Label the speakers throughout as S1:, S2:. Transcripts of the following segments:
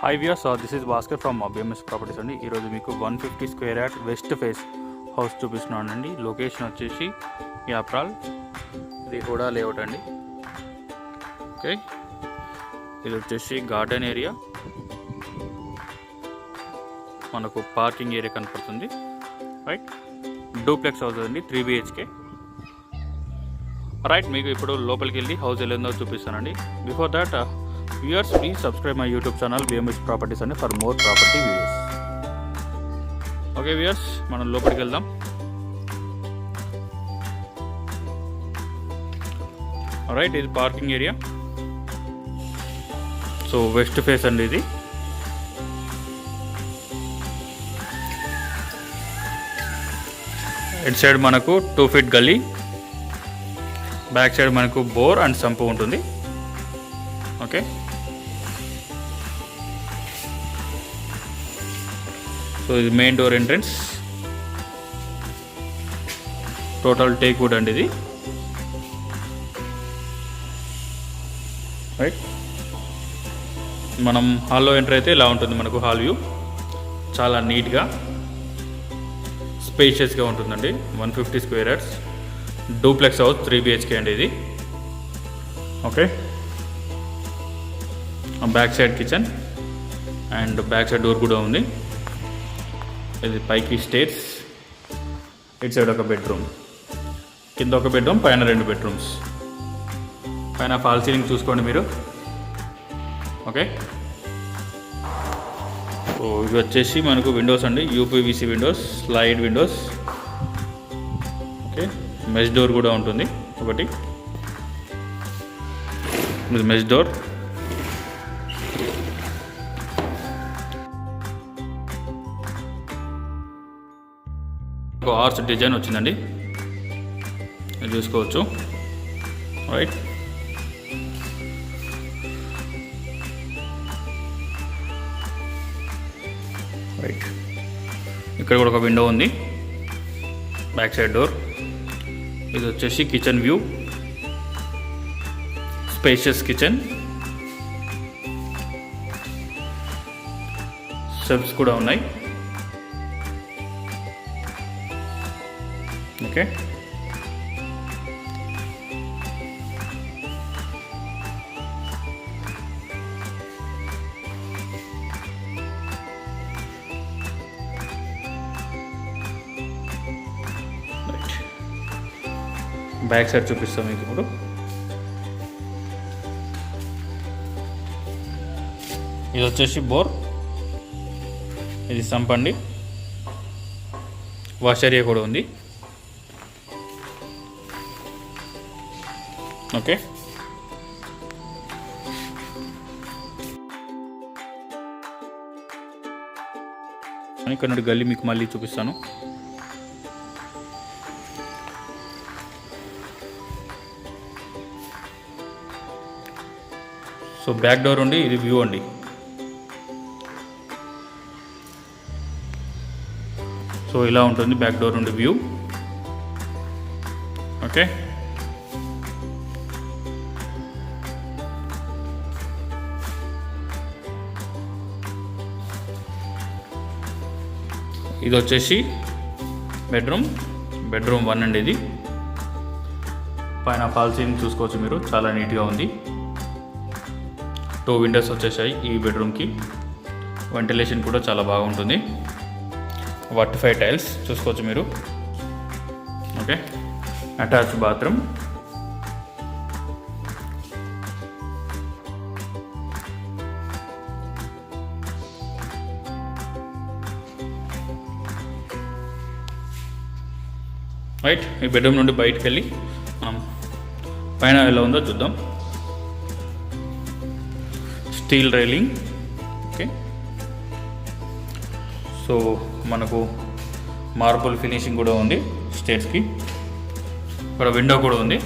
S1: Hi viewers, this is Bhaskar from BMS Properties అండి. ఈరోజు మీకు 150 square yard west face house చూపిస్తున్నాను అండి. లొకేషన్ వచ్చేసి యాప్రాల్, ఇది హుడా లేఅవుట్ అండి. ఓకే, ఇది వచ్చేసి గార్డెన్ ఏరియా, మనకు పార్కింగ్ ఏరియా కనపడుతుంది. రైట్, డూప్లెక్స్ హౌస్ అండి, 3 BHK. రైట్, మీకు ఇప్పుడు లోపలికి వెళ్ళి హౌస్ ఎలా చూపిస్తానండి. Before that viewers, please subscribe my YouTube channel BMS Properties and for more property videos. Okay viewers, మనం లోపలికి వెళ్దాం. రైట్, ఇది parking area. So west face అండి ఇది. ఇటు సైడ్ మనకు 2 feet గల్లీ, బ్యాక్ సైడ్ మనకు బోర్ అండ్ సంపు ఉంటుంది. ఓకే, సో ఇది main door entrance. Total teak wood అండి ఇది. రైట్, మనం హాల్లో ఎంటర్ అయితే ఇలా ఉంటుంది మనకు హాల్ వ్యూ. చాలా నీట్గా స్పేషియస్గా ఉంటుందండి. 150 square yards duplex house, 3 BHK అండి ఇది. Okay, back side kitchen and back side door కూడా ఉంది. ఇది పైకి స్టేర్స్, ఇటు సైడ్ ఒక బెడ్రూమ్, కింద ఒక బెడ్రూమ్, పైన 2 bedrooms. పైన ఫాల్ సీలింగ్ చూసుకోండి మీరు. ఓకే, సో ఇవి వచ్చేసి మనకు విండోస్ అండి, UPVC Windows, slide Windows. Okay, mesh door కూడా ఉంటుంది ఒకటి. ఇది మెష్ డోర్. ఆర్చ్ డిజైన్ వచ్చిందండి, ఇది చూసుకోవచ్చు. రైట్, రైట్, ఇక్కడ కూడా ఒక విండో ఉంది, బ్యాక్ సైడ్ డోర్. ఇది వచ్చేసి kitchen view, spacious kitchen, shelves కూడా ఉన్నాయి. ఓకే, బ్యాక్ సైడ్ చూపిస్తాం మీకు ఇప్పుడు. ఇది వచ్చేసి బోర్, ఇది సంప్ అండి. వాష్ ఏరియా కూడా ఉంది. ఓకే, ఇక్కడ నుండి గల్లీ మీకు మళ్ళీ చూపిస్తాను. సో బ్యాక్ డోర్ ఉండి ఇది వ్యూ అండి. సో ఇలా ఉంటుంది బ్యాక్ డోర్ నుండి వ్యూ. ఓకే, ఇది వచ్చేసి బెడ్రూమ్ 1 అండి ఇది. పైన ఫాల్ సీలింగ్ చూసుకోవచ్చు మీరు, చాలా నీట్గా ఉంది. 2 windows వచ్చేసాయి ఈ బెడ్రూమ్కి. వెంటిలేషన్ కూడా చాలా బాగుంటుంది. వర్టిఫై టైల్స్ చూసుకోవచ్చు మీరు. Okay, attach bathroom. రైట్, ఈ బెడ్రూమ్ నుండి బయటకు వెళ్ళి మనం పైన ఎలా ఉందో చూద్దాం. Steel railing. ఓకే, సో మనకు మార్బుల్ ఫినిషింగ్ కూడా ఉంది స్టేర్స్కి. ఇక్కడ విండో కూడా ఉంది.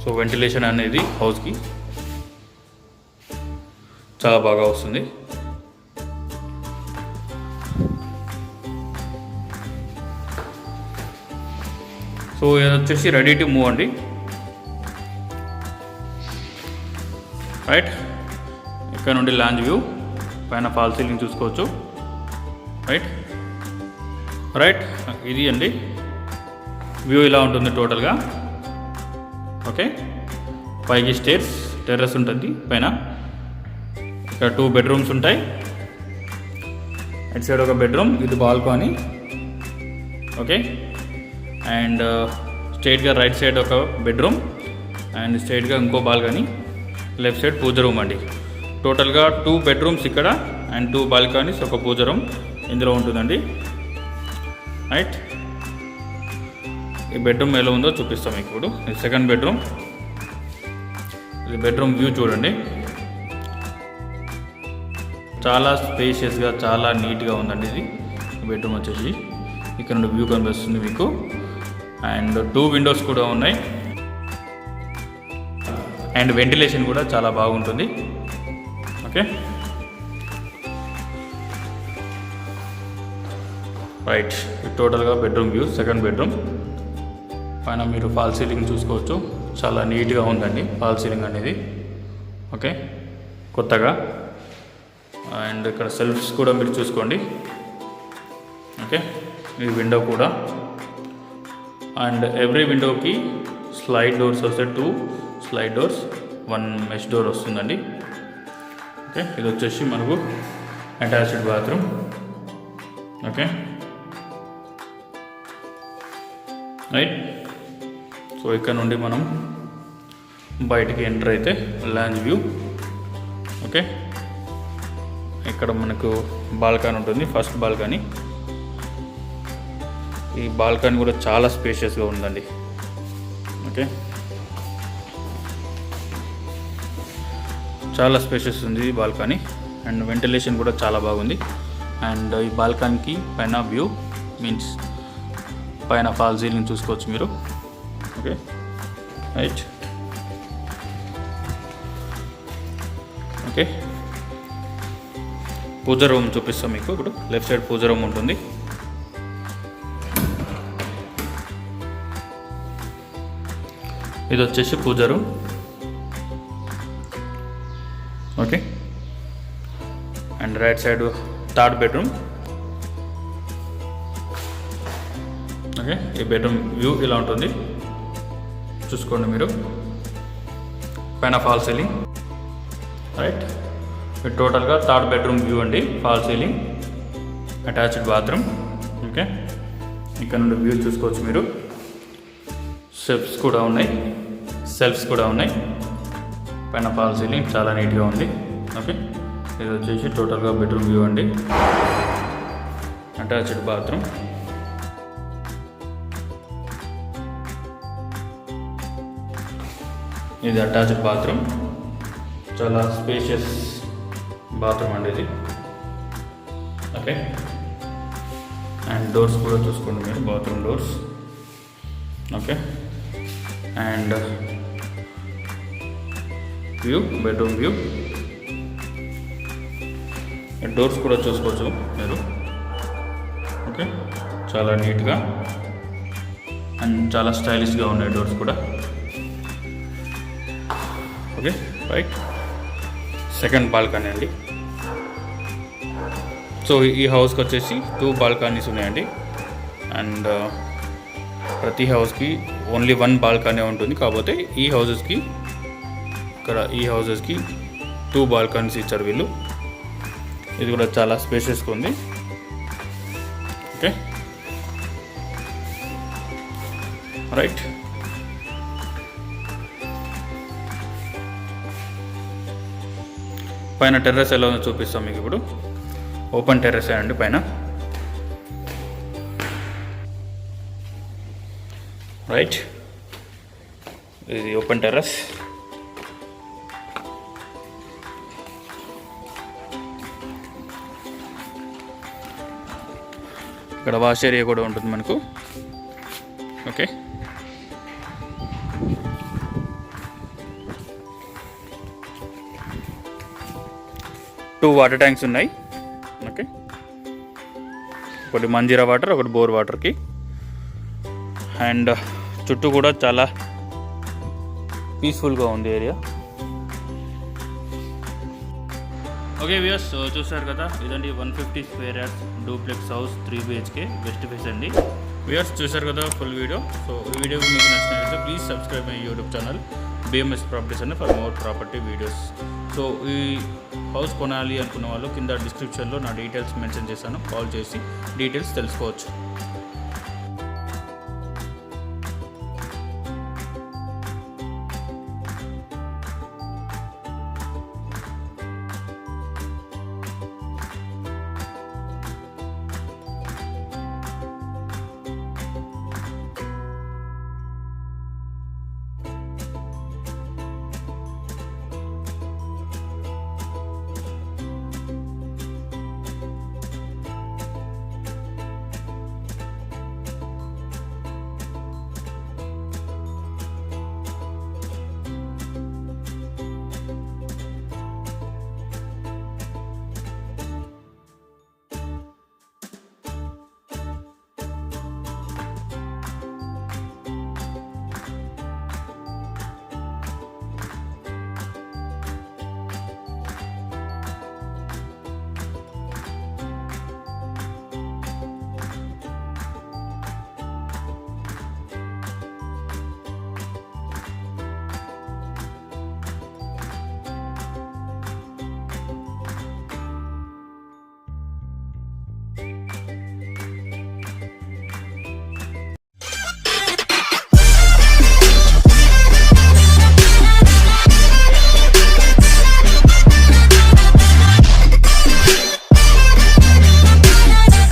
S1: సో వెంటిలేషన్ అనేది హౌస్కి చాలా బాగా వస్తుంది. సో ఇది వచ్చేసి రెడీ టు మూవ్ అండి. రైట్. ఇక్కడ నుండి లాంజ్ వ్యూ, పైన ఫాల్ సీలింగ్ చూసుకోవచ్చు. రైట్. ఇది అండి వ్యూ, ఇలా ఉంటుంది టోటల్గా. ఓకే, పైకి స్టేర్స్, టెర్రస్ ఉంటుంది పైన. ఇక్కడ 2 బెడ్రూమ్స్ ఉంటాయి. అటు సైడ్ ఒక బెడ్రూమ్, ఇది బాల్కనీ. ఓకే, అండ్ స్ట్రైట్గా రైట్ సైడ్ ఒక బెడ్రూమ్ అండ్ స్ట్రైట్గా ఇంకో బాల్కనీ. లెఫ్ట్ సైడ్ పూజ రూమ్ అండి. టోటల్గా 2 బెడ్రూమ్స్ ఇక్కడ అండ్ 2 బాల్కనీస్, ఒక పూజ రూమ్ ఇందులో ఉంటుందండి. రైట్. ఈ బెడ్రూమ్ ఎలా ఉందో చూపిస్తాం మీకు ఇప్పుడు. ఇది సెకండ్ బెడ్రూమ్. ఇది బెడ్రూమ్ వ్యూ చూడండి, చాలా స్పేషియస్గా, చాలా నీట్గా ఉందండి. ఇది బెడ్రూమ్ వచ్చేసి ఇక్కడ నుండి వ్యూ కనిపిస్తుంది మీకు. అండ్ 2 విండోస్ కూడా ఉన్నాయి. అండ్ వెంటిలేషన్ కూడా చాలా బాగుంటుంది. Okay, right. టోటల్గా బెడ్రూమ్ వ్యూ, సెకండ్ బెడ్రూమ్. పైన మీరు ఫాల్ సీలింగ్ చూసుకోవచ్చు, చాలా నీట్గా ఉందండి ఫాల్ సీలింగ్ అనేది. ఓకే, కొత్తగా. అండ్ ఇక్కడ సెల్ఫ్స్ కూడా మీరు చూసుకోండి. ఓకే, ఈ విండో కూడా. అండ్ ఎవ్రీ విండోకి స్లైడ్ డోర్స్ వస్తాయి. 2 స్లైడ్ డోర్స్, 1 మెష్ డోర్ వస్తుందండి. ఓకే, ఇది వచ్చేసి మనకు attached bathroom. Okay, right. So ఇక్కడ నుండి మనం బయటికి ఎంటర్ అయితే లాంజ్ వ్యూ. ఓకే, ఇక్కడ మనకు బాల్కనీ ఉంటుంది, ఫస్ట్ బాల్కనీ. ఈ బాల్కనీ కూడా చాలా స్పేషియస్గా ఉందండి. ఓకే, చాలా స్పేషియస్ ఉంది ఈ బాల్కనీ. అండ్ వెంటిలేషన్ కూడా చాలా బాగుంది. అండ్ ఈ బాల్కనీకి పైన వ్యూ మీన్స్ పైన ఫాల్ సీలింగ్ చూసుకోవచ్చు మీరు. Okay, right. ఓకే, పూజ రూమ్ చూపిస్తాం మీకు ఇప్పుడు. లెఫ్ట్ సైడ్ పూజ రూమ్ ఉంటుంది. ఇది వచ్చేసి pooja room. Okay, and right side third bedroom. Okay, ఈ బెడ్రూమ్ వ్యూ ఇలా ఉంటుంది, చూసుకోండి మీరు. పైన ఫాల్ సీలింగ్. రైట్. ఇది టోటల్గా థర్డ్ బెడ్రూమ్ వ్యూ అండి, fall ceiling, attached bathroom. Okay, ఇక్కడ నుండి వ్యూ చూసుకోవచ్చు మీరు. సెల్ఫ్స్ కూడా ఉన్నాయి. పైన ఫాల్ సీలింగ్ చాలా నీట్గా ఉంది. ఓకే, ఇది వచ్చేసి టోటల్గా బెడ్రూమ్ వ్యూ అండి, అటాచ్డ్ బాత్రూమ్. ఇది అటాచ్డ్ బాత్రూమ్, చాలా స్పేషియస్ బాత్రూమ్ అండి ఇది. ఓకే, అండ్ డోర్స్ కూడా చూసుకోండి మీరు, bathroom doors. Okay, and view, bedroom view. Doors కూడా చూసుకోవచ్చు మీరు. ఓకే, చాలా నీట్గా అండ్ చాలా స్టైలిష్గా ఉన్నాయి డోర్స్ కూడా. Okay, right. సెకండ్ బాల్కనీ అండి. సో ఈ హౌస్కి వచ్చేసి 2 బాల్కనీస్ ఉన్నాయండి. అండ్ ప్రతి హౌస్కి ఓన్లీ 1 బాల్కనీ ఉంటుంది. కాకపోతే ఈ హౌసెస్కి 2 బాల్కనీస్ ఇచ్చారు వీళ్ళు. ఇది కూడా చాలా స్పేషియస్గా ఉంది. Okay, right. పైన టెర్రస్ ఎలా ఉందో చూపిస్తాం మీకు ఇప్పుడు. ఓపెన్ టెర్రస్ అండి పైన. రైట్, ఇది ఓపెన్ టెర్రస్. ఇక్కడ వాష్ ఏరియా కూడా ఉంటుంది మనకు. ఓకే, 2 వాటర్ ట్యాంక్స్ ఉన్నాయి. ఓకే, ఒకటి మంజీరా వాటర్, ఒకటి బోర్ వాటర్కి. అండ్ చుట్టూ కూడా చాలా పీస్ఫుల్గా ఉంది ఏరియా. ఓకే వ్యూయర్స్, సో చూసారు కదా, ఇదండి 150 square yards duplex house 3 BHK west face అండి. వ్యూయర్స్ చూసారు కదా ఫుల్ వీడియో. సో ఈ వీడియో మీకు నచ్చినట్లయితే please subscribe my YouTube channel BMS properties అండి for more property videos. So ఈ హౌస్ కొనాలి అనుకున్న వాళ్ళు కింద డిస్క్రిప్షన్లో నా డీటెయిల్స్ మెన్షన్ చేశాను, కాల్ చేసి డీటెయిల్స్ తెలుసుకోవచ్చు.